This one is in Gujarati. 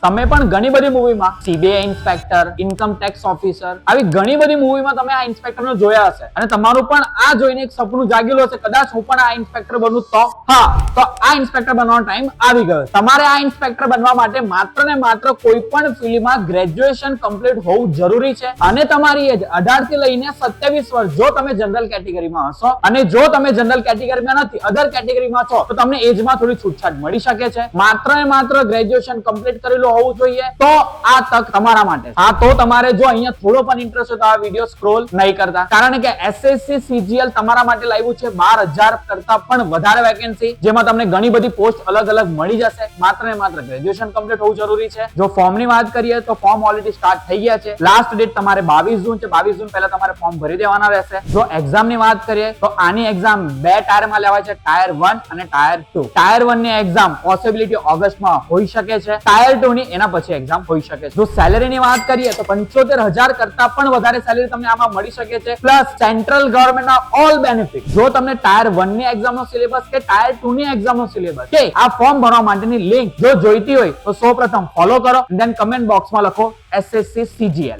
તમે પણ ઘણી બધી મૂવીમાં CBI inspector, income tax officer, આવી ઘણી બધી મૂવીમાં તમે આ ઇન્સ્પેક્ટરને જોયા હશે અને તમારું પણ આ જોઈને એક સપનું જાગેલું હશે, કદાચ હું પણ આ ઇન્સ્પેક્ટર બનું તો. તો આ ઇન્સ્પેક્ટર બનવાનો ટાઈમ આવી ગયો. તમારે આ ઇન્સ્પેક્ટર બનવા માટે માત્ર ને માત્ર કોઈ પણ ફિલ્ડમાં ગ્રેજ્યુએશન કમ્પ્લીટ હોવું જરૂરી છે અને તમારી એજ 18 થી લઈને 27 વર્ષ જો તમે જનરલ કેટેગરીમાં હશો અને જો તમે જનરલ કેટેગરીમાં નથી, અધર કેટેગરીમાં છો, તો તમને એજમાં થોડી છૂટછાટ મળી શકે છે. માત્ર ને માત્ર ગ્રેજ્યુએશન કમ્પ્લીટ કરેલું હોવું જોઈએ તો આ તક તમારા માટે. તો તમારે જો અહીંયા થોડો પણ ઇન્ટરેસ્ટ હોય તો આ વિડિયો સ્ક્રોલ નહીં કરતા, કારણ કે એસએસસી સીજીએલ તમારા માટે લાવ્યું છે 12,000 કરતા પણ વધારે વેકેન્સી, જેમાં તમને ઘણી બધી પોસ્ટ અલગ અલગ મળી જશે. માત્ર ને માત્ર ગ્રેજ્યુએશન કમ્પ્લીટ હોવું જરૂરી છે. જો ફોર્મ ની વાત કરીએ તો ફોર્મ ઓલરેડી સ્ટાર્ટ થઈ ગયા છે. લાસ્ટ ડેટ તમારે 22 જૂન છે. 22 જૂન પહેલા તમારે ફોર્મ ભરી દેવાના રહેશે. જો એક્ઝામ ની વાત કરીએ તો આની એક્ઝામ બે ટાયરમાં લેવાય છે, ટાયર 1 અને ટાયર 2. ટાયર 1 ની એક્ઝામ પોસિબિલિટી ઓગસ્ટમાં હોઈ શકે છે. ટાયર 2 ની એના પછી એક્ઝામ હોઈ શકે છે. જો સેલેરી ની વાત કરીએ તો 75,000 કરતા પણ વધારે સેલેરી તમને આમાં મળી શકે છે, પ્લસ સેન્ટ્રલ ગવર્મેન્ટના ઓલ બેનિફિટ. જો તમને ટાયર 1 ની એક્ઝામનો સિલેબસ કે ટાયર 2 ની એક્ઝામનો સિલેબસ કે આ ફોર્મ ભરવા માટેની લિંક જો જોઈતી હોય તો સૌપ્રથમ ફોલો કરો, ધેન કમેન્ટ બોક્સમાં લખો SSC CGL.